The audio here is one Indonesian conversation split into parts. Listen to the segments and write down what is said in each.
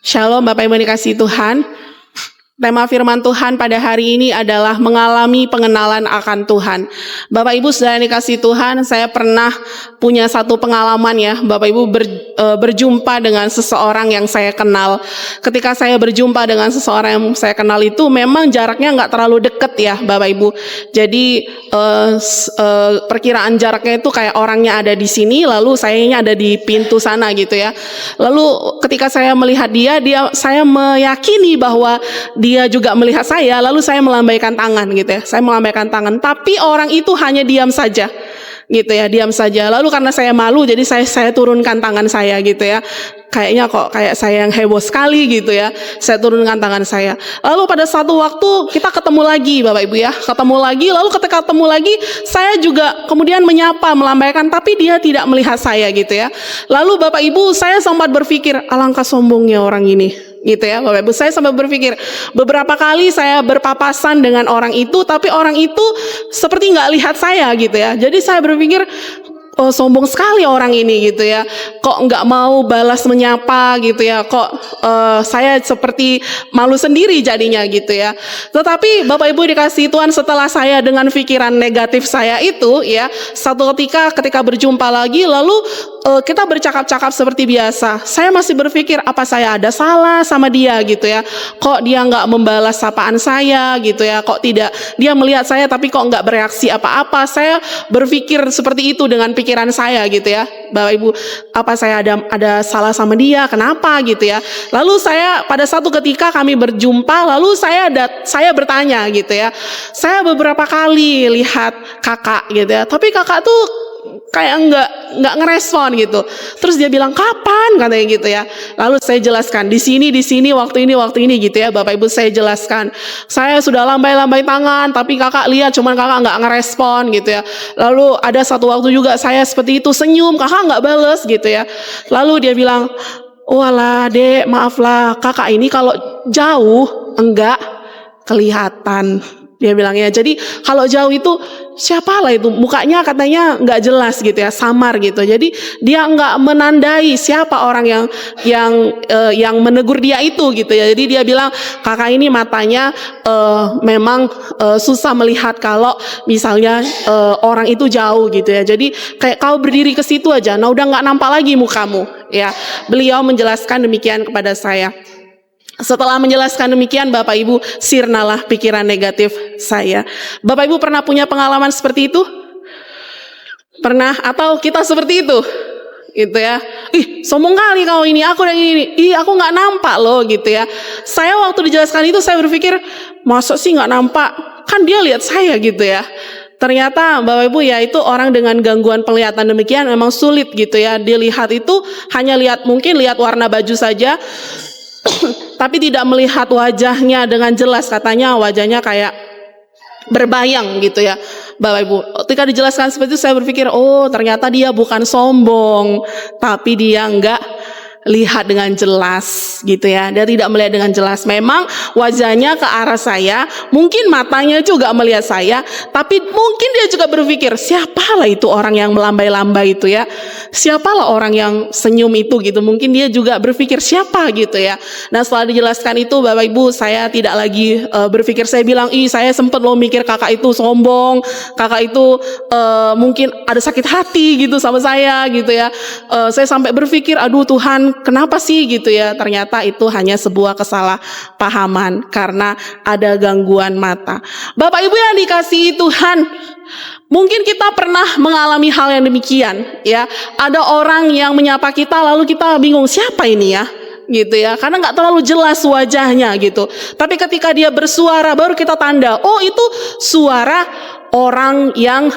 Shalom Bapak Ibu yang dikasihi Tuhan. Tema firman Tuhan pada hari ini adalah mengalami pengenalan akan Tuhan. Bapak Ibu saudara yang dikasihi Tuhan, saya pernah punya satu pengalaman ya. Bapak Ibu berjumpa dengan seseorang yang saya kenal. Ketika saya berjumpa dengan seseorang yang saya kenal itu memang jaraknya nggak terlalu dekat ya Bapak Ibu. Jadi perkiraan jaraknya itu kayak orangnya ada di sini, lalu sayanya ada di pintu sana gitu ya. Lalu ketika saya melihat saya meyakini bahwa dia juga melihat saya, lalu saya melambaikan tangan gitu ya. Saya melambaikan tangan, tapi orang itu hanya diam saja. Gitu ya, diam saja. Lalu karena saya malu, jadi saya turunkan tangan saya gitu ya. Kayaknya kok kayak saya yang heboh sekali gitu ya. Saya turunkan tangan saya. Lalu pada satu waktu kita ketemu lagi Bapak Ibu ya. Ketemu lagi, lalu ketika ketemu lagi saya juga kemudian menyapa, melambaikan, tapi dia tidak melihat saya gitu ya. Lalu Bapak Ibu saya sempat berpikir, alangkah sombongnya orang ini. Gitu ya Bapak Ibu, saya sampai berpikir beberapa kali saya berpapasan dengan orang itu, tapi orang itu seperti nggak lihat saya gitu ya. Jadi saya berpikir, oh sombong sekali orang ini gitu ya. Kok nggak mau balas menyapa gitu ya. Kok saya seperti malu sendiri jadinya gitu ya. Tetapi Bapak Ibu dikasihi Tuhan, setelah saya dengan pikiran negatif saya itu ya, satu ketika berjumpa lagi, lalu kita bercakap-cakap seperti biasa. Saya masih berpikir apa saya ada salah sama dia gitu ya. Kok dia nggak membalas sapaan saya gitu ya. Kok tidak dia melihat saya tapi kok nggak bereaksi apa-apa. Saya berpikir seperti itu dengan pikiran saya gitu ya. Bapak Ibu, apa saya ada salah sama dia? Kenapa gitu ya. Lalu saya pada satu ketika kami berjumpa, lalu saya bertanya gitu ya. Saya beberapa kali lihat kakak gitu ya. Tapi kakak tuh kayak nggak ngerespon gitu. Terus dia bilang kapan katanya gitu ya. Lalu saya jelaskan di sini waktu ini gitu ya Bapak Ibu, saya jelaskan. Saya sudah lambai-lambai tangan tapi kakak lihat cuman kakak nggak ngerespon gitu ya. Lalu ada satu waktu juga saya seperti itu senyum, kakak nggak bales gitu ya. Lalu dia bilang, walah dek maaflah kakak ini kalau jauh enggak kelihatan. Dia bilang ya, jadi kalau jauh itu siapalah itu, mukanya katanya nggak jelas gitu ya, samar gitu. Jadi dia nggak menandai siapa orang yang menegur dia itu gitu ya. Jadi dia bilang kakak ini matanya memang susah melihat kalau misalnya orang itu jauh gitu ya. Jadi kayak kau berdiri ke situ aja, nah udah nggak nampak lagi mukamu ya. Beliau menjelaskan demikian kepada saya. Setelah menjelaskan demikian Bapak Ibu, sirnalah pikiran negatif saya. Bapak Ibu pernah punya pengalaman seperti itu? Pernah? Atau kita seperti itu? Gitu ya. Ih, sombong kali kau ini, aku dan ini. Ih, aku nggak nampak loh gitu ya. Saya waktu dijelaskan itu saya berpikir, masa sih nggak nampak? Kan dia lihat saya gitu ya. Ternyata Bapak Ibu ya, itu orang dengan gangguan penglihatan demikian memang sulit gitu ya. Dilihat itu hanya mungkin lihat warna baju saja. Tapi tidak melihat wajahnya dengan jelas, katanya wajahnya kayak berbayang gitu ya Bapak Ibu. Ketika dijelaskan seperti itu saya berpikir, oh ternyata dia bukan sombong, tapi dia enggak lihat dengan jelas gitu ya. Dia tidak melihat dengan jelas. Memang wajahnya ke arah saya, mungkin matanya juga melihat saya, tapi mungkin dia juga berpikir, siapalah itu orang yang melambai-lambai itu ya. Siapalah orang yang senyum itu gitu. Mungkin dia juga berpikir siapa gitu ya. Nah setelah dijelaskan itu Bapak Ibu, saya tidak lagi berpikir, saya bilang, saya sempat loh mikir kakak itu sombong, kakak itu mungkin ada sakit hati gitu sama saya gitu ya. Saya sampai berpikir, aduh Tuhan, kenapa sih gitu ya. Ternyata itu hanya sebuah kesalahpahaman karena ada gangguan mata. Bapak Ibu yang dikasihi Tuhan, mungkin kita pernah mengalami hal yang demikian ya. Ada orang yang menyapa kita lalu kita bingung siapa ini ya gitu ya, karena nggak terlalu jelas wajahnya gitu. Tapi ketika dia bersuara baru kita tanda, oh itu suara orang yang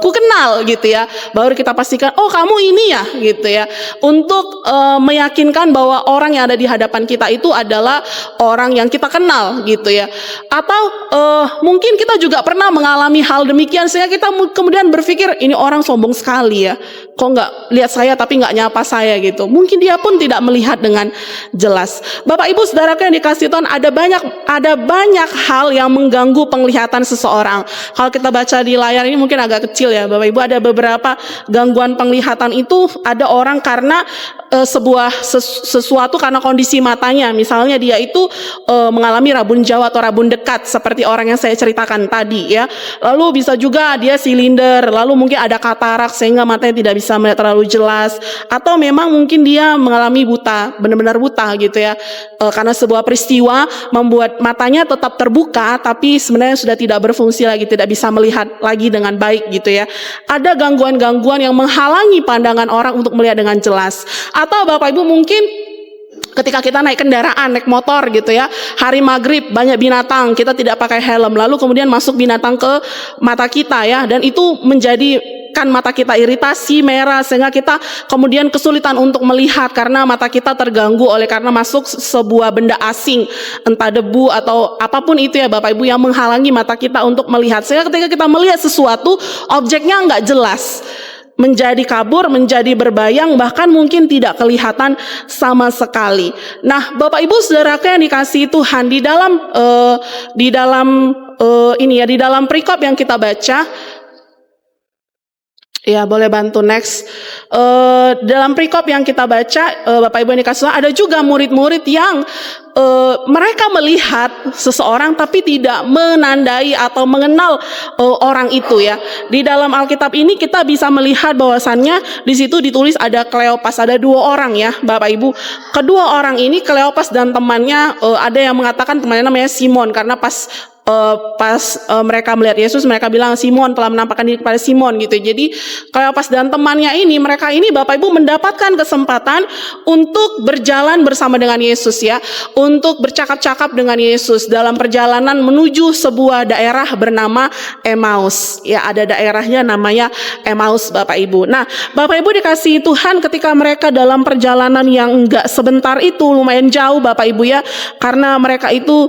ku kenal gitu ya. Baru kita pastikan, oh kamu ini ya gitu ya. Untuk meyakinkan bahwa orang yang ada di hadapan kita itu adalah orang yang kita kenal gitu ya. Atau mungkin kita juga pernah mengalami hal demikian sehingga kita kemudian berpikir, ini orang sombong sekali ya. Kok nggak lihat saya tapi nggak nyapa saya gitu. Mungkin dia pun tidak melihat dengan jelas. Bapak Ibu saudaraku yang dikasihi Tuhan, ada banyak hal yang mengganggu penglihatan seseorang. Kalau kita baca di layar ini mungkin agak kecil ya Bapak Ibu, ada beberapa gangguan penglihatan itu ada orang karena sesuatu karena kondisi matanya. Misalnya dia itu mengalami rabun jauh atau rabun dekat seperti orang yang saya ceritakan tadi ya. Lalu bisa juga dia silinder, lalu mungkin ada katarak sehingga matanya tidak bisa melihat terlalu jelas, atau memang mungkin dia mengalami buta, benar-benar buta gitu ya. Karena sebuah peristiwa membuat matanya tetap terbuka tapi sebenarnya sudah tidak berfungsi lagi, tidak bisa melihat lagi dengan baik gitu ya. Ada gangguan-gangguan yang menghalangi pandangan orang untuk melihat dengan jelas. Atau Bapak Ibu mungkin ketika kita naik kendaraan, naik motor gitu ya, hari maghrib banyak binatang, kita tidak pakai helm, lalu kemudian masuk binatang ke mata kita ya, dan itu menjadikan mata kita iritasi, merah, sehingga kita kemudian kesulitan untuk melihat karena mata kita terganggu oleh karena masuk sebuah benda asing, entah debu atau apapun itu ya Bapak Ibu, yang menghalangi mata kita untuk melihat, sehingga ketika kita melihat sesuatu, objeknya nggak jelas, menjadi kabur, menjadi berbayang, bahkan mungkin tidak kelihatan sama sekali. Nah, Bapak Ibu Saudaraku yang dikasihi Tuhan, di dalam perikop yang kita baca, ya boleh bantu next. Dalam perikop yang kita baca, Bapak Ibu yang dikasihi Tuhan, ada juga murid-murid yang mereka melihat seseorang tapi tidak menandai atau mengenal orang itu ya. Di dalam Alkitab ini kita bisa melihat bahwasannya di situ ditulis ada Kleopas, ada 2 orang ya Bapak Ibu. Kedua orang ini, Kleopas dan temannya, ada yang mengatakan temannya namanya Simon, karena pas mereka melihat Yesus, mereka bilang Simon telah menampakkan diri kepada Simon gitu. Jadi Kleopas dan temannya ini, mereka ini Bapak Ibu mendapatkan kesempatan untuk berjalan bersama dengan Yesus ya, untuk bercakap-cakap dengan Yesus dalam perjalanan menuju sebuah daerah bernama Emmaus ya, ada daerahnya namanya Emmaus Bapak Ibu. Nah Bapak Ibu dikasihi Tuhan, ketika mereka dalam perjalanan yang enggak sebentar itu, lumayan jauh Bapak Ibu ya, karena mereka itu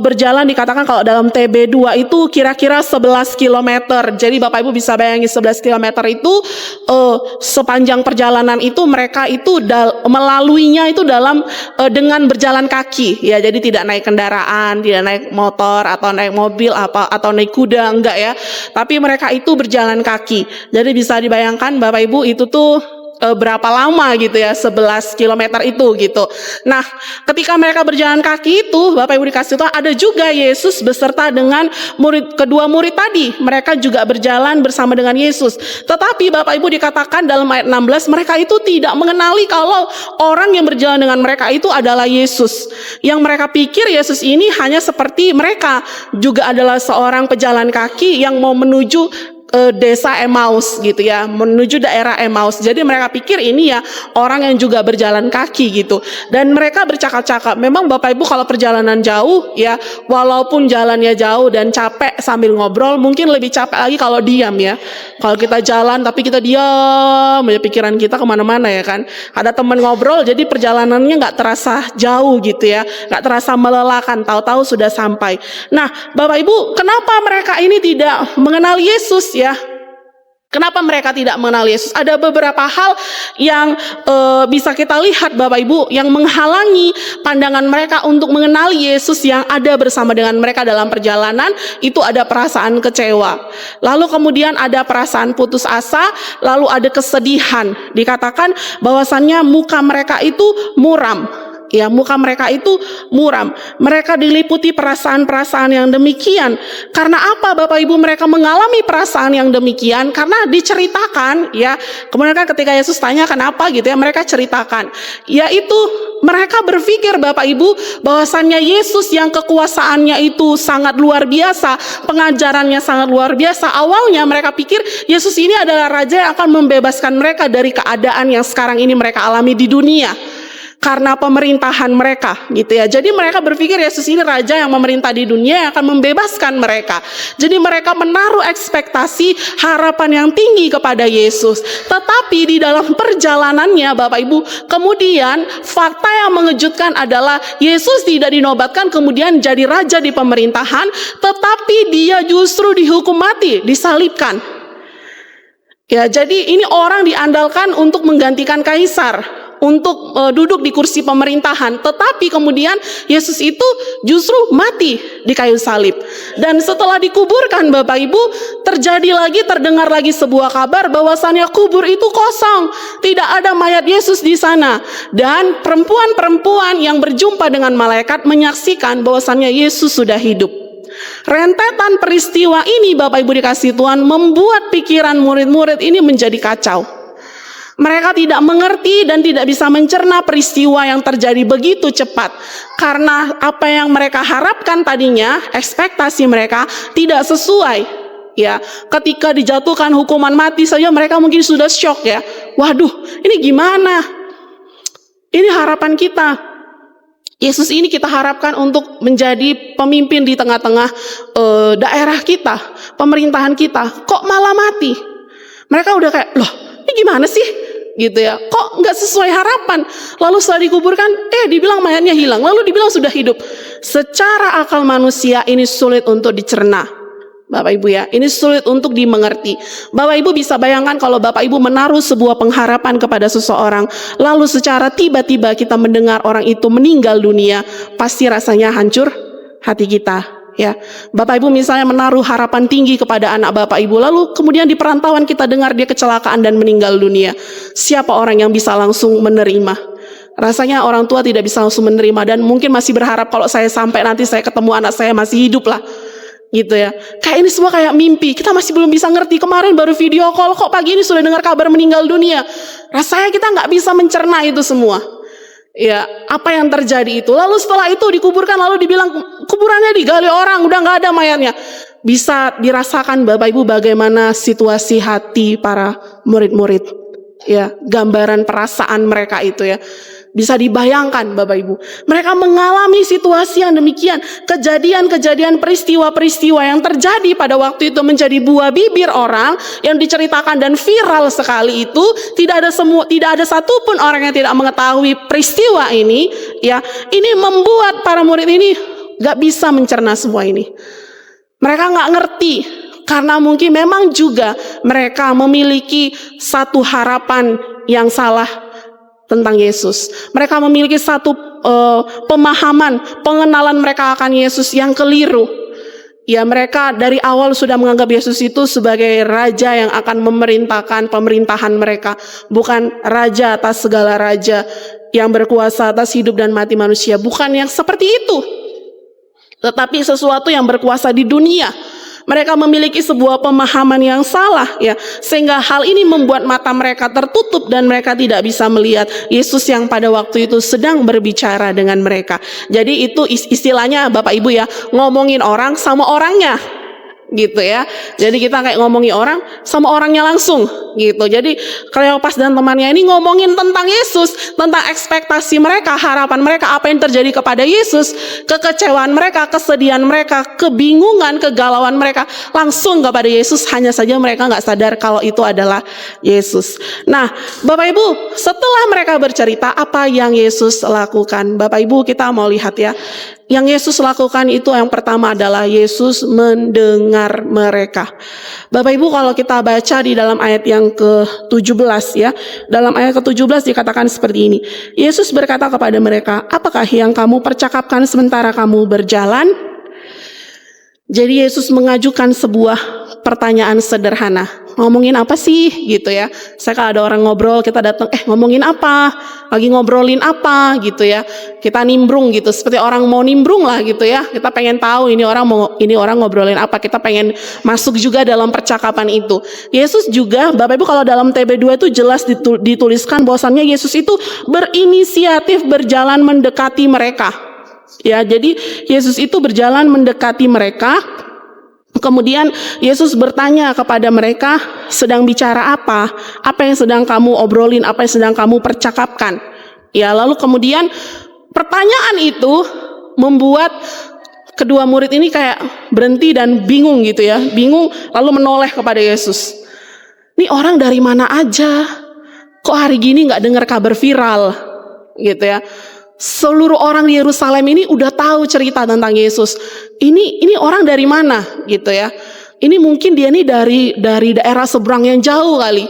berjalan, dikatakan kalau dalam TB2 itu kira-kira 11 km. Jadi Bapak Ibu bisa bayangin 11 km itu sepanjang perjalanan itu mereka itu melaluinya itu dengan berjalan kaki ya. Jadi tidak naik kendaraan, tidak naik motor atau naik mobil atau naik kuda, enggak ya. Tapi mereka itu berjalan kaki. Jadi bisa dibayangkan Bapak Ibu itu tuh berapa lama gitu ya, 11 km itu gitu. Nah ketika mereka berjalan kaki itu Bapak Ibu dikasih tahu, ada juga Yesus beserta dengan kedua murid tadi, mereka juga berjalan bersama dengan Yesus. Tetapi Bapak Ibu dikatakan dalam ayat 16, mereka itu tidak mengenali kalau orang yang berjalan dengan mereka itu adalah Yesus. Yang mereka pikir Yesus ini hanya seperti mereka, juga adalah seorang pejalan kaki yang mau menuju desa Emmaus gitu ya, menuju daerah Emmaus. Jadi mereka pikir ini ya orang yang juga berjalan kaki gitu. Dan mereka bercakap-cakap. Memang Bapak Ibu kalau perjalanan jauh ya, walaupun jalannya jauh dan capek sambil ngobrol, mungkin lebih capek lagi kalau diam ya. Kalau kita jalan tapi kita diam, ya pikiran kita kemana-mana ya kan. Ada teman ngobrol, jadi perjalanannya nggak terasa jauh gitu ya, nggak terasa melelahkan. Tahu-tahu sudah sampai. Nah Bapak Ibu, kenapa mereka ini tidak mengenal Yesus ya? Kenapa mereka tidak mengenal Yesus? Ada beberapa hal yang bisa kita lihat Bapak Ibu, yang menghalangi pandangan mereka untuk mengenali Yesus yang ada bersama dengan mereka dalam perjalanan. Itu ada perasaan kecewa, lalu kemudian ada perasaan putus asa, lalu ada kesedihan. Dikatakan bahwasannya muka mereka itu muram. Ya, muka mereka itu muram. Mereka diliputi perasaan-perasaan yang demikian. Karena apa Bapak Ibu mereka mengalami perasaan yang demikian? Karena diceritakan ya. Kemudian kan ketika Yesus tanya kenapa gitu ya, mereka ceritakan. Yaitu mereka berpikir Bapak Ibu bahwasannya Yesus yang kekuasaannya itu sangat luar biasa, pengajarannya sangat luar biasa. Awalnya mereka pikir Yesus ini adalah raja yang akan membebaskan mereka dari keadaan yang sekarang ini mereka alami di dunia, karena pemerintahan mereka gitu ya. Jadi mereka berpikir Yesus ini raja yang memerintah di dunia, yang akan membebaskan mereka. Jadi mereka menaruh ekspektasi, harapan yang tinggi kepada Yesus. Tetapi di dalam perjalanannya Bapak Ibu, kemudian fakta yang mengejutkan adalah Yesus tidak dinobatkan kemudian jadi raja di pemerintahan, tetapi dia justru dihukum mati, disalibkan. Ya, jadi ini orang diandalkan untuk menggantikan kaisar. untuk duduk di kursi pemerintahan. Tetapi kemudian Yesus itu justru mati di kayu salib. Dan setelah dikuburkan Bapak Ibu, terdengar lagi sebuah kabar bahwasannya kubur itu kosong. Tidak ada mayat Yesus di sana. Dan perempuan-perempuan yang berjumpa dengan malaikat menyaksikan bahwasannya Yesus sudah hidup. Rentetan peristiwa ini Bapak Ibu dikasih Tuhan membuat pikiran murid-murid ini menjadi kacau. Mereka tidak mengerti dan tidak bisa mencerna peristiwa yang terjadi begitu cepat. Karena apa yang mereka harapkan tadinya, ekspektasi mereka tidak sesuai. Ya, ketika dijatuhkan hukuman mati saja mereka mungkin sudah syok ya. Waduh, ini gimana? Ini harapan kita. Yesus ini kita harapkan untuk menjadi pemimpin di tengah-tengah daerah kita, pemerintahan kita. Kok malah mati? Mereka udah kayak, loh ini gimana sih? Gitu ya, kok nggak sesuai harapan. Lalu setelah dikuburkan, dibilang mayatnya hilang. Lalu dibilang sudah hidup. Secara akal manusia ini sulit untuk dicerna. Bapak Ibu ya, ini sulit untuk dimengerti. Bapak Ibu bisa bayangkan kalau Bapak Ibu menaruh sebuah pengharapan kepada seseorang, lalu secara tiba-tiba kita mendengar orang itu meninggal dunia, pasti rasanya hancur hati kita. Ya, Bapak Ibu misalnya menaruh harapan tinggi kepada anak Bapak Ibu, lalu kemudian di perantauan kita dengar dia kecelakaan dan meninggal dunia. Siapa orang yang bisa langsung menerima? Rasanya orang tua tidak bisa langsung menerima dan mungkin masih berharap kalau saya sampai nanti saya ketemu anak saya masih hidup lah. Gitu ya. Kayak ini semua kayak mimpi. Kita masih belum bisa ngerti. Kemarin baru video call, kok pagi ini sudah dengar kabar meninggal dunia. Rasanya kita nggak bisa mencerna itu semua. Ya, apa yang terjadi itu. Lalu setelah itu dikuburkan, lalu dibilang kuburannya digali orang, udah nggak ada mayatnya. Bisa dirasakan Bapak Ibu bagaimana situasi hati para murid-murid. Ya, gambaran perasaan mereka itu ya. Bisa dibayangkan Bapak Ibu. Mereka mengalami situasi yang demikian. Kejadian-kejadian peristiwa-peristiwa yang terjadi pada waktu itu menjadi buah bibir orang yang diceritakan dan viral sekali itu. Tidak ada satupun orang yang tidak mengetahui peristiwa ini. Ya, ini membuat para murid ini gak bisa mencerna semua ini. Mereka gak ngerti. Karena mungkin memang juga mereka memiliki satu harapan yang salah tentang Yesus. Mereka memiliki satu pemahaman, pengenalan mereka akan Yesus yang keliru. Ya, mereka dari awal sudah menganggap Yesus itu sebagai raja yang akan memerintahkan pemerintahan mereka, bukan raja atas segala raja yang berkuasa atas hidup dan mati manusia, bukan yang seperti itu. Tetapi sesuatu yang berkuasa di dunia. Mereka memiliki sebuah pemahaman yang salah ya, sehingga hal ini membuat mata mereka tertutup dan mereka tidak bisa melihat Yesus yang pada waktu itu sedang berbicara dengan mereka. Jadi itu istilahnya Bapak Ibu ya, ngomongin orang sama orangnya. Gitu ya. Jadi kita kayak ngomongin orang sama orangnya langsung gitu. Jadi Kleopas dan temannya ini ngomongin tentang Yesus, tentang ekspektasi mereka, harapan mereka, apa yang terjadi kepada Yesus, kekecewaan mereka, kesedihan mereka, kebingungan, kegalauan mereka langsung kepada Yesus. Hanya saja mereka nggak sadar kalau itu adalah Yesus. Nah, Bapak Ibu, setelah mereka bercerita apa yang Yesus lakukan, Bapak Ibu kita mau lihat ya. Yang Yesus lakukan itu yang pertama adalah Yesus mendengar mereka. Bapak Ibu kalau kita baca di dalam ayat yang ke-17 ya. Dalam ayat ke-17 dikatakan seperti ini. Yesus berkata kepada mereka, apakah yang kamu percakapkan sementara kamu berjalan? Jadi Yesus mengajukan sebuah pertanyaan sederhana. Ngomongin apa sih gitu ya. Saya kalau ada orang ngobrol kita datang, ngomongin apa? Lagi ngobrolin apa gitu ya. Kita nimbrung gitu, seperti orang mau nimbrung lah gitu ya. Kita pengen tahu ini orang ngobrolin apa. Kita pengen masuk juga dalam percakapan itu. Yesus juga, Bapak Ibu kalau dalam TB2 itu jelas dituliskan bahwasannya Yesus itu berinisiatif berjalan mendekati mereka. Ya, jadi Yesus itu berjalan mendekati mereka. Kemudian Yesus bertanya kepada mereka, sedang bicara apa? Apa yang sedang kamu obrolin? Apa yang sedang kamu percakapkan? Ya, lalu kemudian pertanyaan itu membuat kedua murid ini kayak berhenti dan bingung gitu ya. Bingung lalu menoleh kepada Yesus. Ini orang dari mana aja? Kok hari gini gak dengar kabar viral? Gitu ya. Seluruh orang di Yerusalem ini udah tahu cerita tentang Yesus. Ini orang dari mana gitu ya. Ini mungkin dia nih dari daerah seberang yang jauh kali.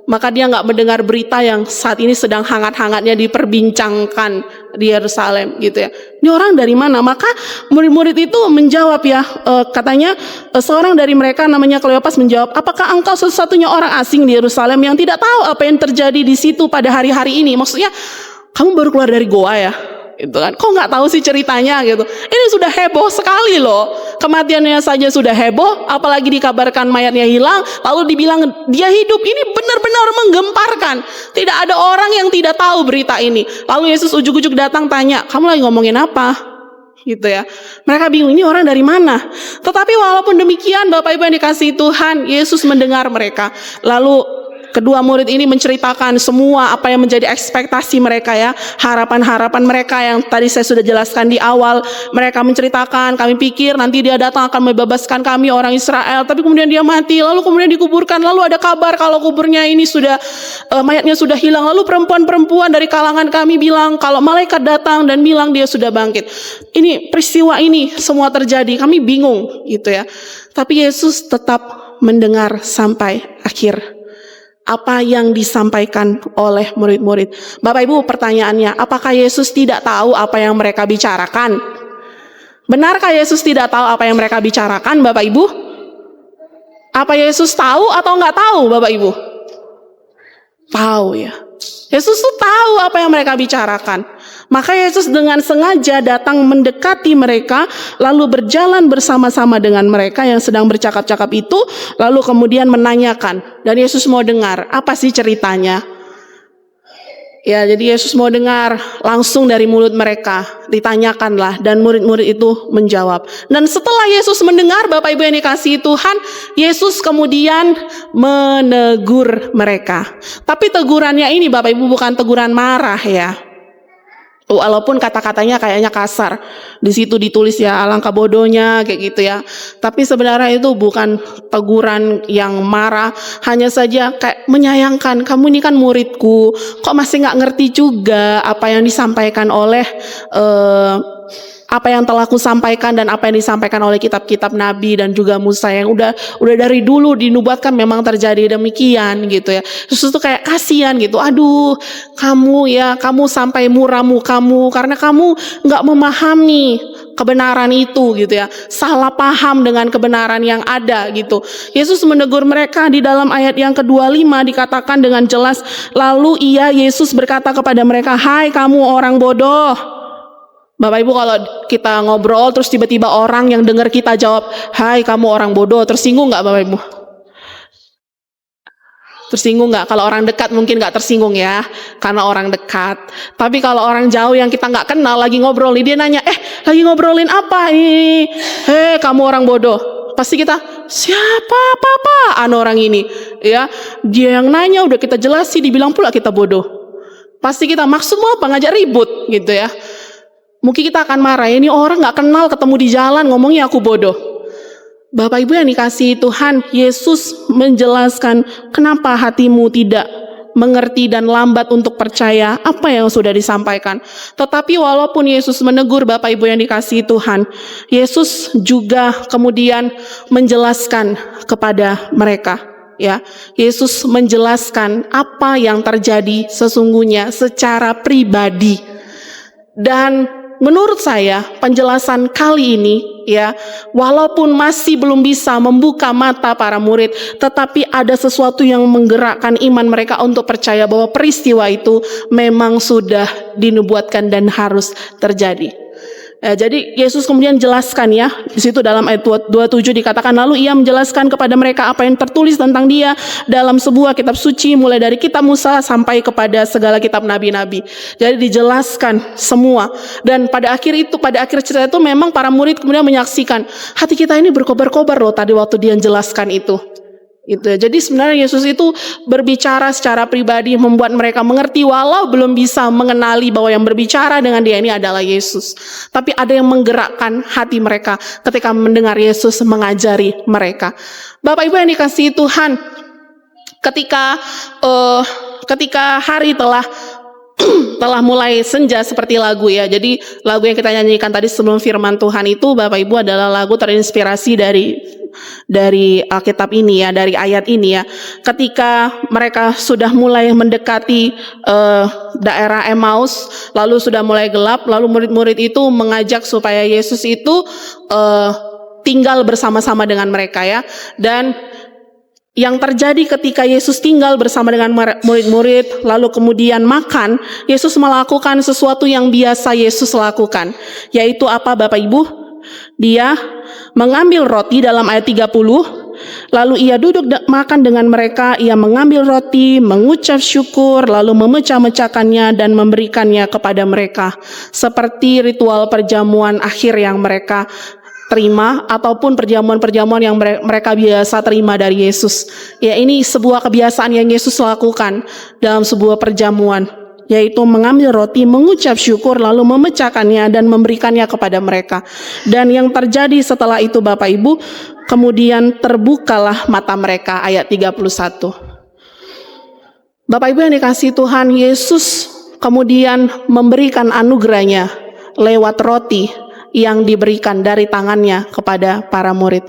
Maka dia nggak mendengar berita yang saat ini sedang hangat-hangatnya diperbincangkan di Yerusalem gitu ya. Ini orang dari mana? Maka murid-murid itu menjawab ya, katanya seorang dari mereka namanya Kleopas menjawab, apakah engkau satu-satunya orang asing di Yerusalem yang tidak tahu apa yang terjadi di situ pada hari-hari ini? Maksudnya kamu baru keluar dari goa ya? Gitu kan, kok nggak tahu sih ceritanya gitu. Ini sudah heboh sekali loh, kematiannya saja sudah heboh, apalagi dikabarkan mayatnya hilang, lalu dibilang dia hidup. Ini benar-benar menggemparkan. Tidak ada orang yang tidak tahu berita ini. Lalu Yesus ujuk-ujuk datang tanya, kamu lagi ngomongin apa? Gitu ya. Mereka bingung, ini orang dari mana? Tetapi walaupun demikian, Bapak Ibu yang dikasihi Tuhan, Yesus mendengar mereka. Lalu kedua murid ini menceritakan semua apa yang menjadi ekspektasi mereka ya, harapan-harapan mereka yang tadi saya sudah jelaskan di awal. Mereka menceritakan, kami pikir nanti dia datang akan membebaskan kami orang Israel, tapi kemudian dia mati, lalu kemudian dikuburkan, lalu ada kabar kalau kuburnya ini sudah mayatnya sudah hilang. Lalu perempuan-perempuan dari kalangan kami bilang kalau malaikat datang dan bilang dia sudah bangkit. Ini peristiwa ini semua terjadi, kami bingung gitu ya. Tapi Yesus tetap mendengar sampai akhir apa yang disampaikan oleh murid-murid. Bapak Ibu, pertanyaannya, apakah Yesus tidak tahu apa yang mereka bicarakan? Benarkah Yesus tidak tahu apa yang mereka bicarakan, Bapak Ibu? Apa Yesus tahu atau nggak tahu, Bapak Ibu? Tahu ya. Yesus tuh tahu apa yang mereka bicarakan. Maka Yesus dengan sengaja datang mendekati mereka, lalu berjalan bersama-sama dengan mereka yang sedang bercakap-cakap itu, lalu kemudian menanyakan. Dan Yesus mau dengar, apa sih ceritanya? Ya, jadi Yesus mau dengar langsung dari mulut mereka, ditanyakanlah, dan murid-murid itu menjawab. Dan setelah Yesus mendengar, Bapak Ibu yang dikasihi Tuhan, Yesus kemudian menegur mereka. Tapi tegurannya ini Bapak Ibu bukan teguran marah ya. Walaupun kata-katanya kayaknya kasar, di situ ditulis ya alangkah bodohnya kayak gitu ya. Tapi sebenarnya itu bukan teguran yang marah, hanya saja kayak menyayangkan. Kamu ini kan muridku, kok masih nggak ngerti juga apa yang disampaikan oleh apa yang telah aku sampaikan dan apa yang disampaikan oleh kitab-kitab Nabi dan juga Musa yang udah dari dulu dinubuatkan memang terjadi demikian gitu ya. Terus itu kayak kasihan gitu. Aduh, kamu sampai muramu kamu karena kamu nggak memahami kebenaran itu gitu ya. Salah paham dengan kebenaran yang ada gitu. Yesus menegur mereka di dalam ayat yang ke-25 dikatakan dengan jelas, lalu Yesus berkata kepada mereka, "Hai kamu orang bodoh." Bapak Ibu, kalau kita ngobrol terus tiba-tiba orang yang dengar kita jawab, "Hai kamu orang bodoh," tersinggung nggak Bapak Ibu? Tersinggung nggak? Kalau orang dekat mungkin nggak tersinggung ya, karena orang dekat. Tapi kalau orang jauh yang kita nggak kenal lagi ngobrol, dia nanya, lagi ngobrolin apa ini? Kamu orang bodoh. Pasti kita, siapa apaan orang ini? Ya, dia yang nanya udah kita jelasin, dibilang pula kita bodoh. Pasti kita maksudmu apa, ngajak ribut gitu ya. Mungkin kita akan marah, ini orang gak kenal ketemu di jalan ngomongnya aku bodoh. Bapak Ibu yang dikasihi Tuhan, Yesus menjelaskan kenapa hatimu tidak mengerti dan lambat untuk percaya apa yang sudah disampaikan. Tetapi walaupun Yesus menegur Bapak Ibu yang dikasihi Tuhan, Yesus juga kemudian menjelaskan kepada mereka. Ya, Yesus menjelaskan apa yang terjadi sesungguhnya secara pribadi. Dan menurut saya penjelasan kali ini ya, walaupun masih belum bisa membuka mata para murid, tetapi ada sesuatu yang menggerakkan iman mereka untuk percaya bahwa peristiwa itu memang sudah dinubuatkan dan harus terjadi. Jadi Yesus kemudian jelaskan ya, di situ dalam ayat 27 dikatakan, lalu ia menjelaskan kepada mereka apa yang tertulis tentang dia dalam sebuah kitab suci, mulai dari kitab Musa sampai kepada segala kitab nabi-nabi. Jadi dijelaskan semua. Dan pada akhir cerita itu memang para murid kemudian menyaksikan, hati kita ini berkobar-kobar loh tadi waktu dia menjelaskan itu. Jadi sebenarnya Yesus itu berbicara secara pribadi, membuat mereka mengerti walau belum bisa mengenali bahwa yang berbicara dengan dia ini adalah Yesus. Tapi ada yang menggerakkan hati mereka ketika mendengar Yesus mengajari mereka. Bapak Ibu yang dikasihi Tuhan, ketika hari telah mulai senja seperti lagu ya. Jadi lagu yang kita nyanyikan tadi sebelum firman Tuhan itu Bapak Ibu adalah lagu terinspirasi dari dari Alkitab ini ya, dari ayat ini ya. Ketika mereka sudah mulai mendekati daerah Emmaus, lalu sudah mulai gelap, lalu murid-murid itu mengajak supaya Yesus itu tinggal bersama-sama dengan mereka ya. Dan yang terjadi ketika Yesus tinggal bersama dengan murid-murid, lalu kemudian makan, Yesus melakukan sesuatu yang biasa Yesus lakukan. Yaitu apa Bapak Ibu? Dia mengambil roti dalam ayat 30, lalu ia duduk makan dengan mereka, ia mengambil roti, mengucap syukur, lalu memecah-mecahkannya dan memberikannya kepada mereka. Seperti ritual perjamuan akhir yang mereka terima, ataupun perjamuan-perjamuan yang mereka biasa terima dari Yesus. Ya, ini sebuah kebiasaan yang Yesus lakukan dalam sebuah perjamuan, yaitu mengambil roti, mengucap syukur, lalu memecahkannya dan memberikannya kepada mereka. Dan yang terjadi setelah itu Bapak Ibu, kemudian terbukalah mata mereka, ayat 31. Bapak Ibu yang dikasihi Tuhan, Yesus kemudian memberikan anugerahnya lewat roti yang diberikan dari tangannya kepada para murid.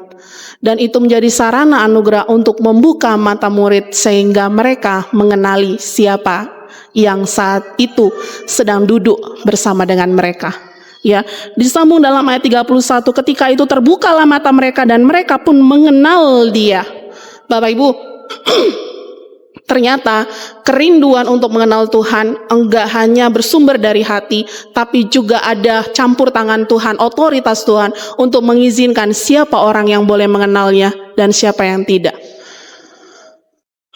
Dan itu menjadi sarana anugerah untuk membuka mata murid sehingga mereka mengenali siapa yang saat itu sedang duduk bersama dengan mereka. Ya, disambung dalam ayat 31, ketika itu terbukalah mata mereka dan mereka pun mengenal Dia. Bapak Ibu, ternyata kerinduan untuk mengenal Tuhan enggak hanya bersumber dari hati, tapi juga ada campur tangan Tuhan, otoritas Tuhan untuk mengizinkan siapa orang yang boleh mengenalnya dan siapa yang tidak.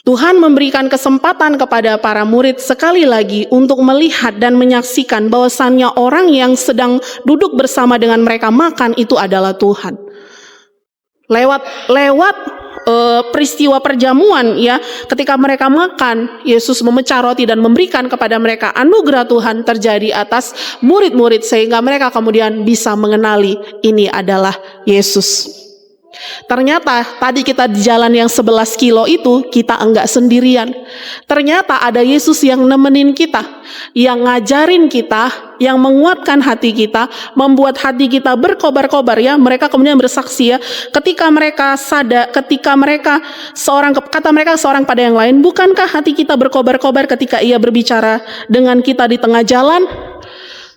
Tuhan memberikan kesempatan kepada para murid sekali lagi untuk melihat dan menyaksikan bahwasannya orang yang sedang duduk bersama dengan mereka makan itu adalah Tuhan. Lewat peristiwa perjamuan ya, ketika mereka makan, Yesus memecah roti dan memberikan kepada mereka, anugerah Tuhan terjadi atas murid-murid sehingga mereka kemudian bisa mengenali ini adalah Yesus. Ternyata tadi kita di jalan yang 11 kilo itu kita enggak sendirian. Ternyata ada Yesus yang nemenin kita, yang ngajarin kita, yang menguatkan hati kita, membuat hati kita berkobar-kobar ya. Mereka kemudian bersaksi ya, ketika mereka sadar, kata mereka seorang pada yang lain, bukankah hati kita berkobar-kobar ketika ia berbicara dengan kita di tengah jalan?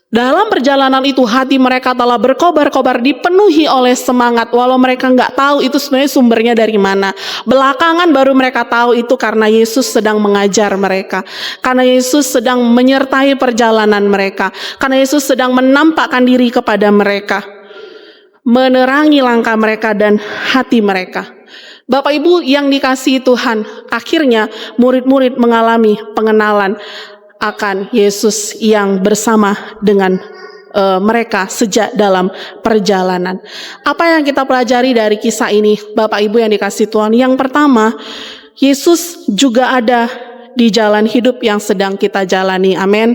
Dalam perjalanan itu hati mereka telah berkobar-kobar, dipenuhi oleh semangat, walau mereka nggak tahu itu sebenarnya sumbernya dari mana. Belakangan baru mereka tahu itu karena Yesus sedang mengajar mereka, karena Yesus sedang menyertai perjalanan mereka, karena Yesus sedang menampakkan diri kepada mereka, menerangi langkah mereka dan hati mereka. Bapak Ibu yang dikasihi Tuhan, akhirnya murid-murid mengalami pengenalan akan Yesus yang bersama dengan mereka sejak dalam perjalanan. Apa yang kita pelajari dari kisah ini, Bapak Ibu yang dikasihi Tuhan? Yang pertama, Yesus juga ada di jalan hidup yang sedang kita jalani. Amin.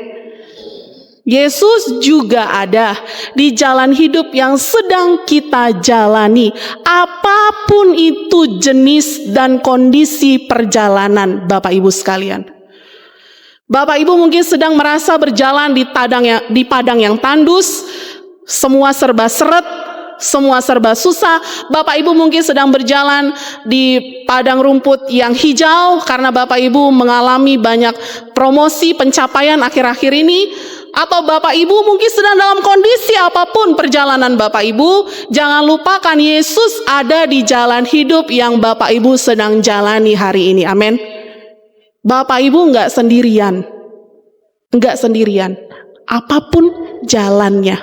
Yesus juga ada di jalan hidup yang sedang kita jalani. Apapun itu jenis dan kondisi perjalanan, Bapak Ibu sekalian. Bapak Ibu mungkin sedang merasa berjalan di padang yang tandus, semua serba seret, semua serba susah. Bapak Ibu mungkin sedang berjalan di padang rumput yang hijau karena Bapak Ibu mengalami banyak promosi pencapaian akhir-akhir ini. Atau Bapak Ibu mungkin sedang dalam kondisi apapun perjalanan Bapak Ibu, jangan lupakan Yesus ada di jalan hidup yang Bapak Ibu sedang jalani hari ini. Amin. Bapak Ibu enggak sendirian, apapun jalannya.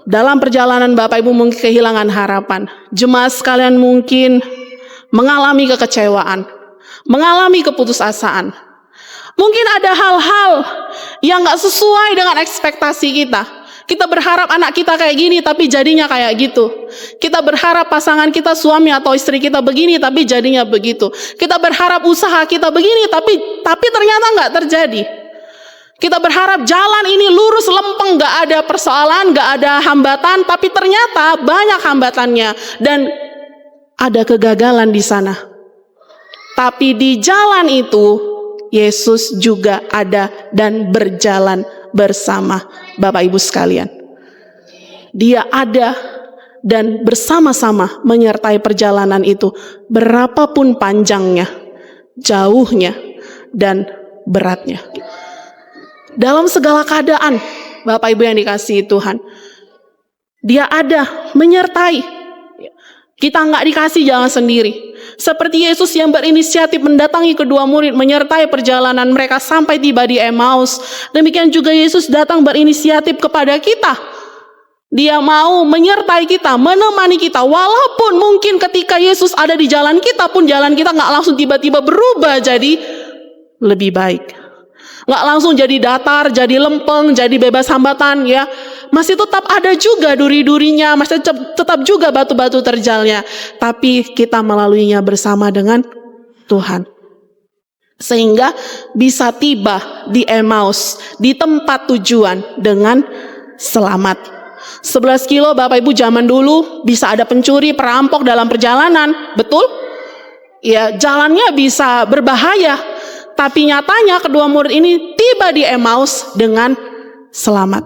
Dalam perjalanan Bapak Ibu mungkin kehilangan harapan, jemaat sekalian mungkin mengalami kekecewaan, mengalami keputusasaan. Mungkin ada hal-hal yang enggak sesuai dengan ekspektasi kita. Kita berharap anak kita kayak gini tapi jadinya kayak gitu. Kita berharap pasangan kita, suami atau istri kita begini tapi jadinya begitu. Kita berharap usaha kita begini tapi ternyata nggak terjadi. Kita berharap jalan ini lurus lempeng, nggak ada persoalan, nggak ada hambatan, tapi ternyata banyak hambatannya dan ada kegagalan di sana. Tapi di jalan itu Yesus juga ada dan berjalan bersama Bapak Ibu sekalian. Dia ada dan bersama-sama menyertai perjalanan itu, berapapun panjangnya, jauhnya, dan beratnya. Dalam segala keadaan, Bapak Ibu yang dikasihi Tuhan, Dia ada menyertai. Kita nggak dikasih jalan sendiri. Seperti Yesus yang berinisiatif mendatangi kedua murid, menyertai perjalanan mereka sampai tiba di Emmaus. Demikian juga Yesus datang berinisiatif kepada kita. Dia mau menyertai kita, menemani kita. Walaupun mungkin ketika Yesus ada di jalan kita pun, jalan kita nggak langsung tiba-tiba berubah jadi lebih baik. Nggak langsung jadi datar, jadi lempeng, jadi bebas hambatan ya. Masih tetap ada juga duri-durinya, masih tetap juga batu-batu terjalnya. Tapi kita melaluinya bersama dengan Tuhan. Sehingga bisa tiba di Emmaus, di tempat tujuan dengan selamat. 11 kilo Bapak Ibu zaman dulu bisa ada pencuri, perampok dalam perjalanan, betul? Ya, jalannya bisa berbahaya. Tapi nyatanya kedua murid ini tiba di Emmaus dengan selamat.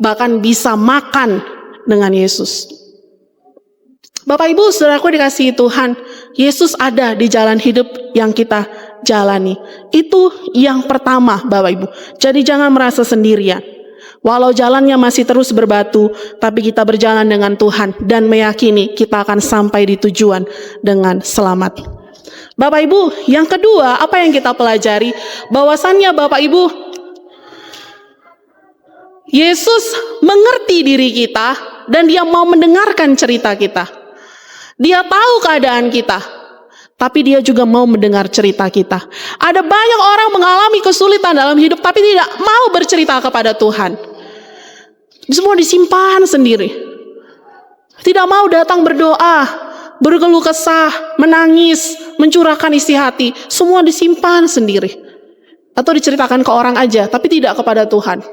Bahkan bisa makan dengan Yesus. Bapak Ibu, saudaraku dikasihi Tuhan, Yesus ada di jalan hidup yang kita jalani. Itu yang pertama, Bapak Ibu. Jadi jangan merasa sendirian. Walau jalannya masih terus berbatu, tapi kita berjalan dengan Tuhan dan meyakini kita akan sampai di tujuan dengan selamat. Bapak Ibu, yang kedua, apa yang kita pelajari? Bahwasannya Bapak Ibu, Yesus mengerti diri kita dan Dia mau mendengarkan cerita kita. Dia tahu keadaan kita, tapi Dia juga mau mendengar cerita kita. Ada banyak orang mengalami kesulitan dalam hidup tapi tidak mau bercerita kepada Tuhan. Semua disimpan sendiri. Tidak mau datang berdoa, berkeluh kesah, menangis, mencurahkan isi hati. Semua disimpan sendiri. Atau diceritakan ke orang aja, tapi tidak kepada Tuhan.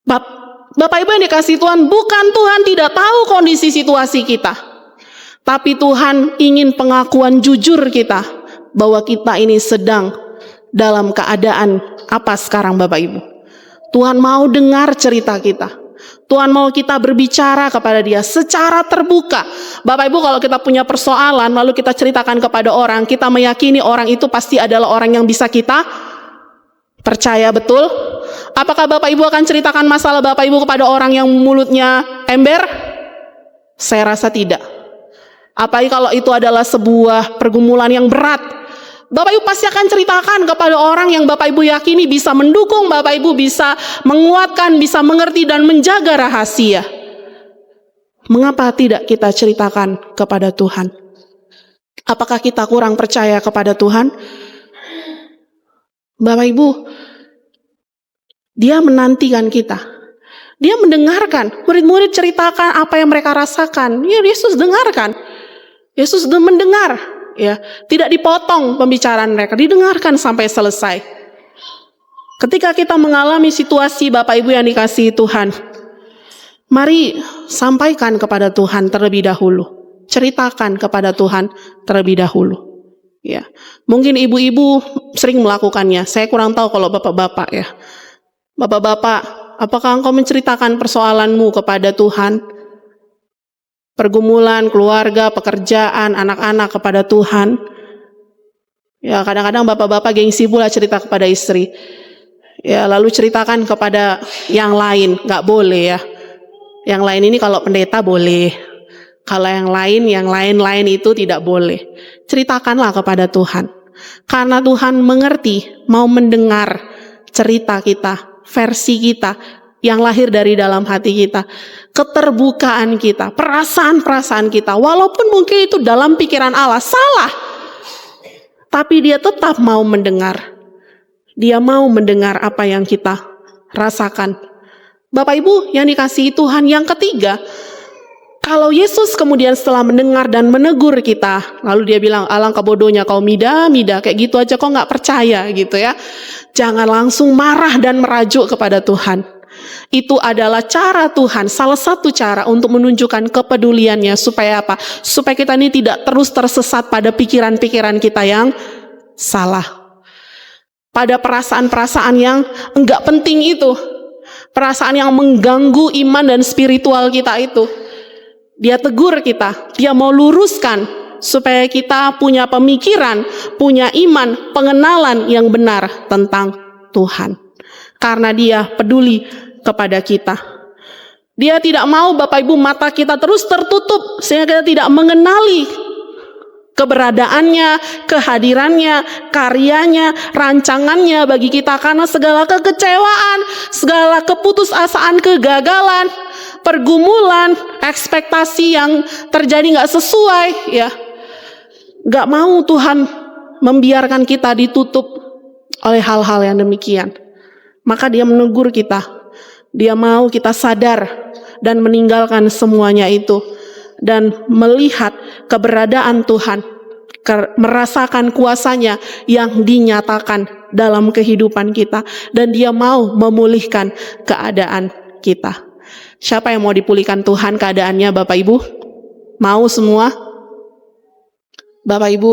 Bapak Ibu yang dikasihi Tuhan, bukan Tuhan tidak tahu kondisi situasi kita, tapi Tuhan ingin pengakuan jujur kita bahwa kita ini sedang dalam keadaan apa sekarang Bapak Ibu. Tuhan mau dengar cerita kita. Tuhan mau kita berbicara kepada Dia secara terbuka. Bapak Ibu, kalau kita punya persoalan lalu kita ceritakan kepada orang, kita meyakini orang itu pasti adalah orang yang bisa kita percaya, betul? Apakah Bapak Ibu akan ceritakan masalah Bapak Ibu kepada orang yang mulutnya ember? Saya rasa tidak. Apalagi kalau itu adalah sebuah pergumulan yang berat. Bapak Ibu pasti akan ceritakan kepada orang yang Bapak Ibu yakini bisa mendukung Bapak Ibu, bisa menguatkan, bisa mengerti dan menjaga rahasia. Mengapa tidak kita ceritakan kepada Tuhan? Apakah kita kurang percaya kepada Tuhan? Bapak Ibu, Dia menantikan kita. Dia mendengarkan. Murid-murid ceritakan apa yang mereka rasakan. Ya, Yesus dengarkan. Yesus mendengar. Ya, tidak dipotong pembicaraan mereka, didengarkan sampai selesai. Ketika kita mengalami situasi Bapak Ibu yang dikasihi Tuhan, mari sampaikan kepada Tuhan terlebih dahulu. Ceritakan kepada Tuhan terlebih dahulu. Ya, mungkin ibu-ibu sering melakukannya. Saya kurang tahu kalau bapak-bapak ya. Bapak-bapak, apakah engkau menceritakan persoalanmu kepada Tuhan? Pergumulan, keluarga, pekerjaan, anak-anak kepada Tuhan. Ya, kadang-kadang bapak-bapak gengsi pula cerita kepada istri. Ya, lalu ceritakan kepada yang lain, nggak boleh ya. Yang lain ini kalau pendeta boleh. Kalau yang lain itu tidak boleh. Ceritakanlah kepada Tuhan. Karena Tuhan mengerti, mau mendengar cerita kita, versi kita yang lahir dari dalam hati kita, keterbukaan kita, perasaan-perasaan kita. Walaupun mungkin itu dalam pikiran Allah salah, tapi Dia tetap mau mendengar. Dia mau mendengar apa yang kita rasakan. Bapak Ibu yang dikasihi Tuhan, yang ketiga, kalau Yesus kemudian setelah mendengar dan menegur kita, lalu Dia bilang, alangkah bodohnya kau Mida, kayak gitu aja kau gak percaya gitu ya. Jangan langsung marah dan merajuk kepada Tuhan. Itu adalah cara Tuhan, salah satu cara untuk menunjukkan kepeduliannya. Supaya apa? Supaya kita ini tidak terus tersesat pada pikiran-pikiran kita yang salah. Pada perasaan-perasaan yang enggak penting itu. Perasaan yang mengganggu iman dan spiritual kita itu. Dia tegur kita, dia mau luruskan supaya kita punya pemikiran, punya iman, pengenalan yang benar tentang Tuhan. Karena dia peduli kepada kita. Dia tidak mau Bapak Ibu mata kita terus tertutup sehingga kita tidak mengenali keberadaannya, kehadirannya, karyanya, rancangannya bagi kita. Karena segala kekecewaan, segala keputusasaan, kegagalan, pergumulan, ekspektasi yang terjadi gak sesuai, ya, gak mau Tuhan membiarkan kita ditutup oleh hal-hal yang demikian. Maka dia menegur kita. Dia mau kita sadar dan meninggalkan semuanya itu. Dan melihat keberadaan Tuhan. Merasakan kuasanya yang dinyatakan dalam kehidupan kita. Dan dia mau memulihkan keadaan kita. Siapa yang mau dipulihkan Tuhan keadaannya, Bapak Ibu? Mau semua? Bapak Ibu,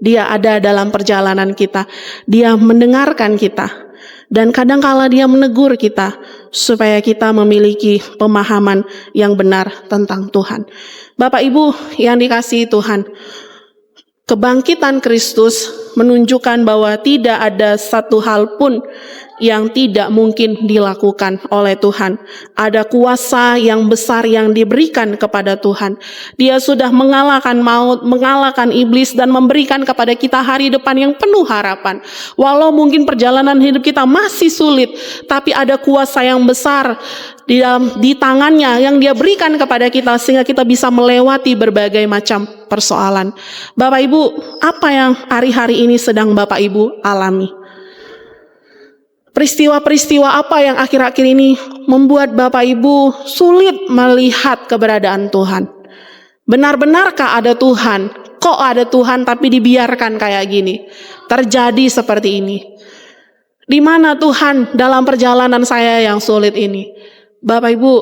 dia ada dalam perjalanan kita. Dia mendengarkan kita. Dan kadangkala dia menegur kita supaya kita memiliki pemahaman yang benar tentang Tuhan. Bapak Ibu yang dikasihi Tuhan, kebangkitan Kristus menunjukkan bahwa tidak ada satu hal pun yang tidak mungkin dilakukan oleh Tuhan. Ada kuasa yang besar yang diberikan kepada Tuhan. Dia sudah mengalahkan maut, mengalahkan iblis, dan memberikan kepada kita hari depan yang penuh harapan. Walau mungkin perjalanan hidup kita masih sulit, tapi ada kuasa yang besar di tangannya yang dia berikan kepada kita sehingga kita bisa melewati berbagai macam persoalan. Bapak Ibu, apa yang hari-hari ini sedang Bapak Ibu alami? Peristiwa-peristiwa apa yang akhir-akhir ini membuat Bapak Ibu sulit melihat keberadaan Tuhan? Benar-benarkah ada Tuhan? Kok ada Tuhan tapi dibiarkan kayak gini? Terjadi seperti ini. Di mana Tuhan dalam perjalanan saya yang sulit ini? Bapak Ibu,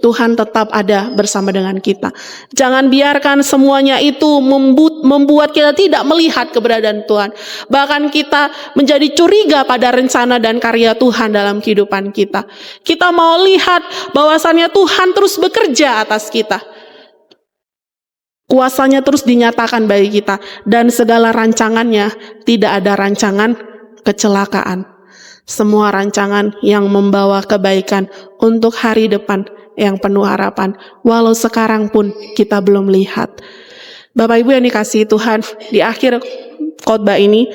Tuhan tetap ada bersama dengan kita. Jangan biarkan semuanya itu membuat kita tidak melihat keberadaan Tuhan. Bahkan kita menjadi curiga pada rencana dan karya Tuhan dalam kehidupan kita. Kita mau lihat bahwasannya Tuhan terus bekerja atas kita. Kuasanya terus dinyatakan bagi kita. Dan segala rancangannya tidak ada rancangan kecelakaan. Semua rancangan yang membawa kebaikan untuk hari depan yang penuh harapan. Walau sekarang pun kita belum lihat. Bapak Ibu yang dikasihi Tuhan, di akhir khotbah ini,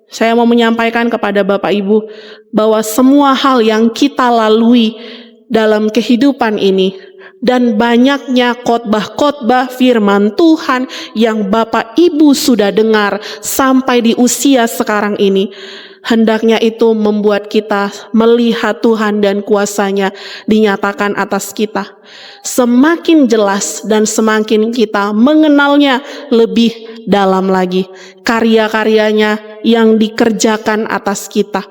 saya mau menyampaikan kepada Bapak Ibu bahwa semua hal yang kita lalui dalam kehidupan ini, dan banyaknya khotbah-khotbah firman Tuhan yang Bapak Ibu sudah dengar sampai di usia sekarang ini, hendaknya itu membuat kita melihat Tuhan dan kuasanya dinyatakan atas kita. Semakin jelas dan semakin kita mengenalnya lebih dalam lagi. Karya-karyanya yang dikerjakan atas kita.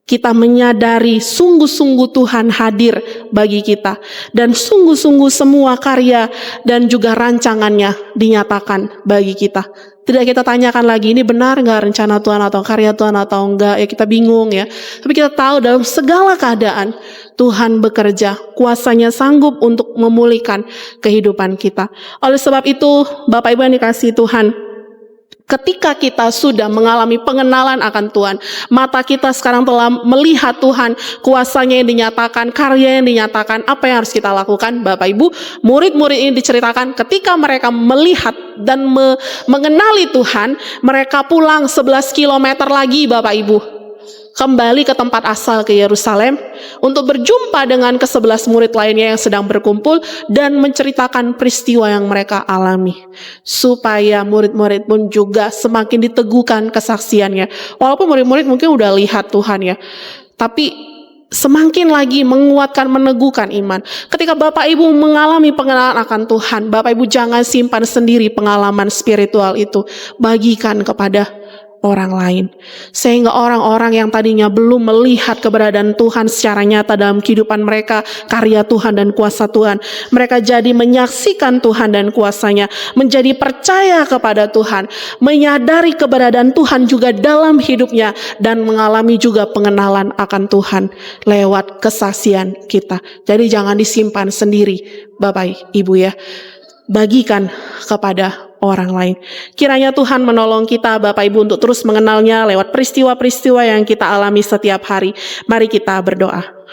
Kita menyadari sungguh-sungguh Tuhan hadir bagi kita. Dan sungguh-sungguh semua karya dan juga rancangannya dinyatakan bagi kita. Tidak kita tanyakan lagi, ini benar nggak rencana Tuhan atau karya Tuhan atau enggak, ya kita bingung ya. Tapi kita tahu dalam segala keadaan Tuhan bekerja, kuasanya sanggup untuk memulihkan kehidupan kita. Oleh sebab itu, Bapak Ibu yang dikasihi Tuhan, ketika kita sudah mengalami pengenalan akan Tuhan, mata kita sekarang telah melihat Tuhan, kuasanya yang dinyatakan, karya yang dinyatakan, apa yang harus kita lakukan? Bapak Ibu, murid-murid ini diceritakan ketika mereka melihat dan mengenali Tuhan, mereka pulang 11 km lagi Bapak Ibu, kembali ke tempat asal ke Yerusalem untuk berjumpa dengan ke-11 murid lainnya yang sedang berkumpul dan menceritakan peristiwa yang mereka alami, supaya murid-murid pun juga semakin diteguhkan kesaksiannya. Walaupun murid-murid mungkin udah lihat Tuhan ya, tapi semakin lagi menguatkan, meneguhkan iman. Ketika Bapak Ibu mengalami pengenalan akan Tuhan, Bapak Ibu jangan simpan sendiri pengalaman spiritual itu, bagikan kepada orang lain, sehingga orang-orang yang tadinya belum melihat keberadaan Tuhan secara nyata dalam kehidupan mereka, karya Tuhan dan kuasa Tuhan, mereka jadi menyaksikan Tuhan dan kuasanya, menjadi percaya kepada Tuhan, menyadari keberadaan Tuhan juga dalam hidupnya, dan mengalami juga pengenalan akan Tuhan lewat kesaksian kita. Jadi jangan disimpan sendiri Bapak Ibu ya. bagikan kepada orang lain. Kiranya Tuhan menolong kita Bapak Ibu untuk terus mengenalnya lewat peristiwa-peristiwa yang kita alami setiap hari. Mari kita berdoa.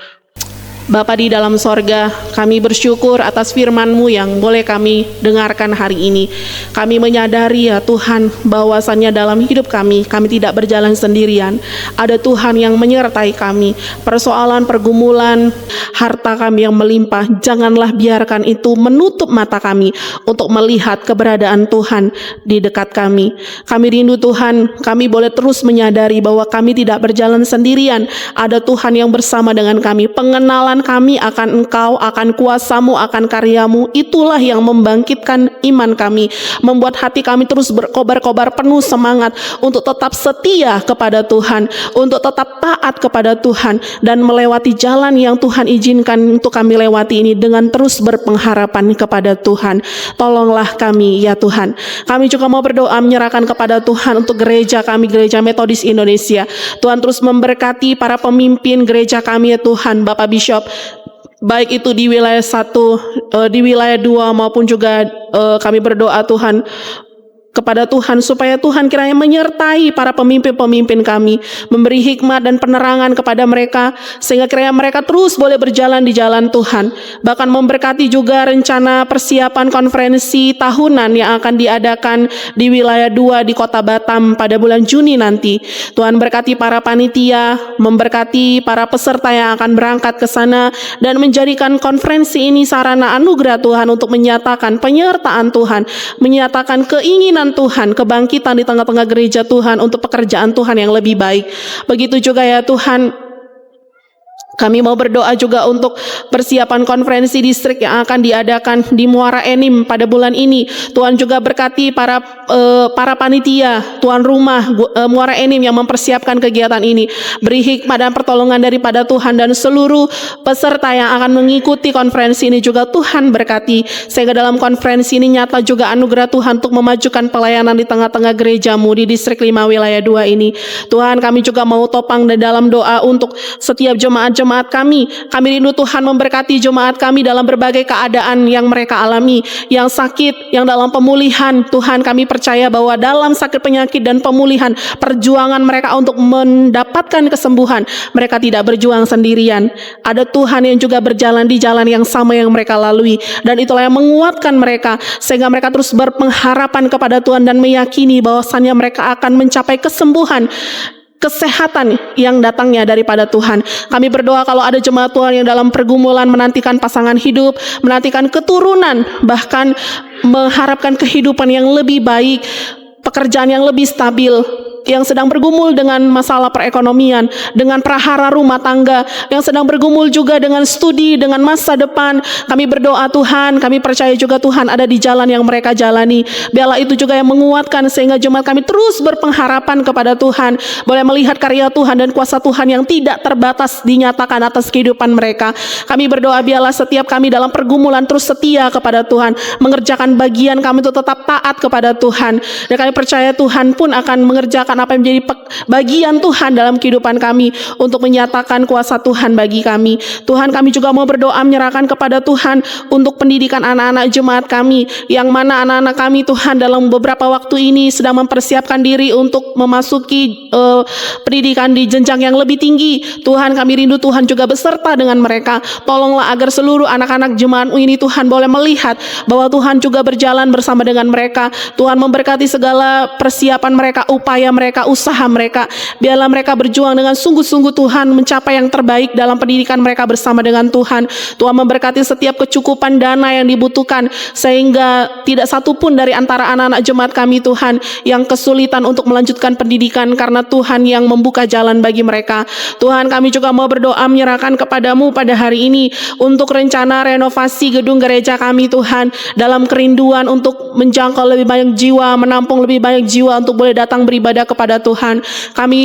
Bapa di dalam sorga, kami bersyukur atas firman-Mu yang boleh kami dengarkan hari ini. Kami menyadari ya Tuhan, bahwasannya dalam hidup kami tidak berjalan sendirian. Ada Tuhan yang menyertai kami. Persoalan, pergumulan, harta kami yang melimpah, janganlah biarkan itu menutup mata kami untuk melihat keberadaan Tuhan di dekat kami. Kami rindu Tuhan, kami boleh terus menyadari bahwa kami tidak berjalan sendirian. Ada Tuhan yang bersama dengan kami. Pengenalan kami akan Engkau, akan kuasa-Mu, akan karya-Mu, itulah yang membangkitkan iman kami, membuat hati kami terus berkobar-kobar penuh semangat untuk tetap setia kepada Tuhan, untuk tetap taat kepada Tuhan, dan melewati jalan yang Tuhan izinkan untuk kami lewati ini dengan terus berpengharapan kepada Tuhan. Tolonglah kami ya Tuhan. Kami juga mau berdoa menyerahkan kepada Tuhan untuk gereja kami, Gereja Metodis Indonesia. Tuhan terus memberkati para pemimpin gereja kami ya Tuhan, Bapak Bishop, baik itu di wilayah 1, di wilayah 2, maupun juga kami berdoa Tuhan kepada Tuhan supaya Tuhan kiranya menyertai para pemimpin-pemimpin kami, memberi hikmat dan penerangan kepada mereka sehingga kiranya mereka terus boleh berjalan di jalan Tuhan. Bahkan memberkati juga rencana persiapan konferensi tahunan yang akan diadakan di wilayah 2 di Kota Batam pada bulan Juni nanti. Tuhan berkati para panitia, memberkati para peserta yang akan berangkat ke sana, dan menjadikan konferensi ini sarana anugerah Tuhan untuk menyatakan penyertaan Tuhan, menyatakan keinginan Tuhan, kebangkitan di tengah-tengah gereja Tuhan untuk pekerjaan Tuhan yang lebih baik. Begitu juga ya Tuhan, kami mau berdoa juga untuk persiapan konferensi distrik yang akan diadakan di Muara Enim pada bulan ini. Tuhan juga berkati para panitia, tuan rumah Muara Enim yang mempersiapkan kegiatan ini. Beri hikmat dan pertolongan daripada Tuhan, dan seluruh peserta yang akan mengikuti konferensi ini juga Tuhan berkati. Sehingga dalam konferensi ini nyata juga anugerah Tuhan untuk memajukan pelayanan di tengah-tengah gerejamu di distrik 5 wilayah 2 ini. Tuhan, kami juga mau topang dalam doa untuk setiap jemaat kami. Kami rindu Tuhan memberkati jemaat kami dalam berbagai keadaan yang mereka alami, yang sakit, yang dalam pemulihan. Tuhan, kami percaya bahwa dalam sakit penyakit dan pemulihan, perjuangan mereka untuk mendapatkan kesembuhan, mereka tidak berjuang sendirian. Ada Tuhan yang juga berjalan di jalan yang sama yang mereka lalui, dan itulah yang menguatkan mereka sehingga mereka terus berpengharapan kepada Tuhan dan meyakini bahwasannya mereka akan mencapai kesembuhan, kesehatan yang datangnya daripada Tuhan. Kami berdoa kalau ada jemaat Tuhan yang dalam pergumulan menantikan pasangan hidup, menantikan keturunan, bahkan mengharapkan kehidupan yang lebih baik, pekerjaan yang lebih stabil, yang sedang bergumul dengan masalah perekonomian, dengan prahara rumah tangga, yang sedang bergumul juga dengan studi, dengan masa depan. Kami berdoa Tuhan, kami percaya juga Tuhan ada di jalan yang mereka jalani. Biarlah itu juga yang menguatkan sehingga jemaat kami terus berpengharapan kepada Tuhan, boleh melihat karya Tuhan dan kuasa Tuhan yang tidak terbatas dinyatakan atas kehidupan mereka. Kami berdoa biarlah setiap kami dalam pergumulan terus setia kepada Tuhan, mengerjakan bagian kami untuk tetap taat kepada Tuhan. Dan kami percaya Tuhan pun akan mengerjakan apa yang menjadi bagian Tuhan dalam kehidupan kami untuk menyatakan kuasa Tuhan bagi kami. Tuhan, kami juga mau berdoa menyerahkan kepada Tuhan untuk pendidikan anak-anak jemaat kami, yang mana anak-anak kami Tuhan dalam beberapa waktu ini sedang mempersiapkan diri untuk memasuki pendidikan di jenjang yang lebih tinggi. Tuhan, kami rindu Tuhan juga beserta dengan mereka. Tolonglah agar seluruh anak-anak jemaat ini Tuhan boleh melihat bahwa Tuhan juga berjalan bersama dengan mereka. Tuhan memberkati segala persiapan mereka, upaya mereka, usaha mereka. Biarlah mereka berjuang dengan sungguh-sungguh Tuhan mencapai yang terbaik dalam pendidikan mereka bersama dengan Tuhan. Tuhan memberkati setiap kecukupan dana yang dibutuhkan sehingga tidak satupun dari antara anak-anak jemaat kami Tuhan yang kesulitan untuk melanjutkan pendidikan, karena Tuhan yang membuka jalan bagi mereka. Tuhan, kami juga mau berdoa menyerahkan kepadamu pada hari ini untuk rencana renovasi gedung gereja kami Tuhan, dalam kerinduan untuk menjangkau lebih banyak jiwa, menampung lebih banyak jiwa untuk boleh datang beribadah kepada Tuhan. Kami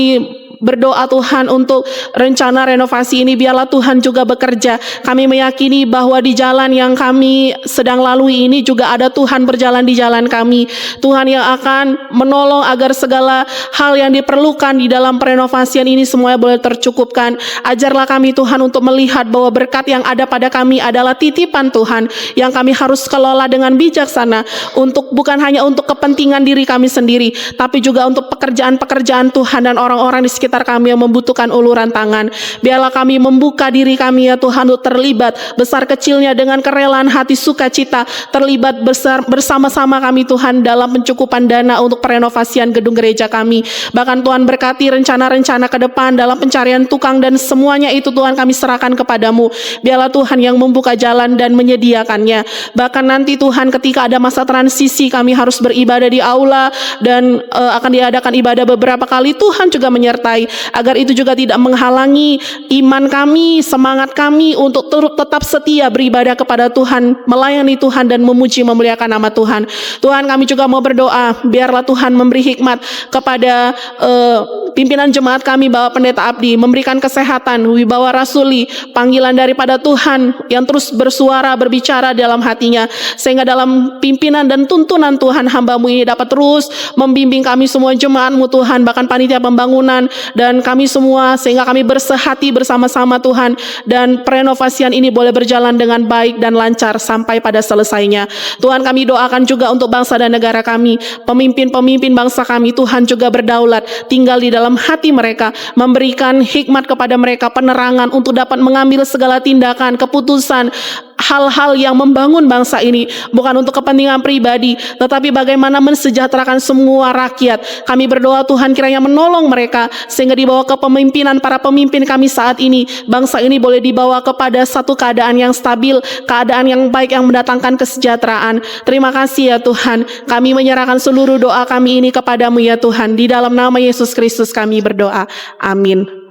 berdoa Tuhan untuk rencana renovasi ini, biarlah Tuhan juga bekerja. Kami meyakini bahwa di jalan yang kami sedang lalui ini juga ada Tuhan berjalan di jalan kami. Tuhan yang akan menolong agar segala hal yang diperlukan di dalam perenovasian ini semuanya boleh tercukupkan. Ajarlah kami Tuhan untuk melihat bahwa berkat yang ada pada kami adalah titipan Tuhan yang kami harus kelola dengan bijaksana, untuk bukan hanya untuk kepentingan diri kami sendiri, tapi juga untuk pekerjaan-pekerjaan Tuhan dan orang-orang di sekitar kami yang membutuhkan uluran tangan. Biarlah kami membuka diri kami ya Tuhan untuk terlibat besar kecilnya dengan kerelaan hati sukacita, terlibat bersama-sama kami Tuhan dalam pencukupan dana untuk perenovasian gedung gereja kami. Bahkan Tuhan berkati rencana-rencana ke depan dalam pencarian tukang dan semuanya itu Tuhan kami serahkan kepadamu. Biarlah Tuhan yang membuka jalan dan menyediakannya. Bahkan nanti Tuhan ketika ada masa transisi kami harus beribadah di aula dan akan diadakan ibadah beberapa kali, Tuhan juga menyertai agar itu juga tidak menghalangi iman kami, semangat kami untuk tetap setia beribadah kepada Tuhan, melayani Tuhan dan memuji memuliakan nama Tuhan. Tuhan, kami juga mau berdoa biarlah Tuhan memberi hikmat kepada pimpinan jemaat kami, Bapak Pendeta Abdi, memberikan kesehatan, wibawa rasuli, panggilan daripada Tuhan yang terus bersuara, berbicara dalam hatinya, sehingga dalam pimpinan dan tuntunan Tuhan hamba-Mu ini dapat terus membimbing kami semua jemaat-Mu Tuhan, bahkan panitia pembangunan dan kami semua, sehingga kami bersehati bersama-sama Tuhan, dan perenovasian ini boleh berjalan dengan baik dan lancar sampai pada selesainya. Tuhan, kami doakan juga untuk bangsa dan negara kami, pemimpin-pemimpin bangsa kami Tuhan juga berdaulat, tinggal di dalam hati mereka, memberikan hikmat kepada mereka, penerangan untuk dapat mengambil segala tindakan, keputusan, hal-hal yang membangun bangsa ini, bukan untuk kepentingan pribadi, tetapi bagaimana mensejahterakan semua rakyat. Kami berdoa Tuhan kiranya menolong mereka, sehingga dibawa ke pemimpinan para pemimpin kami saat ini, bangsa ini boleh dibawa kepada satu keadaan yang stabil, keadaan yang baik yang mendatangkan kesejahteraan. Terima kasih ya Tuhan, kami menyerahkan seluruh doa kami ini kepadamu ya Tuhan, di dalam nama Yesus Kristus kami berdoa, amin.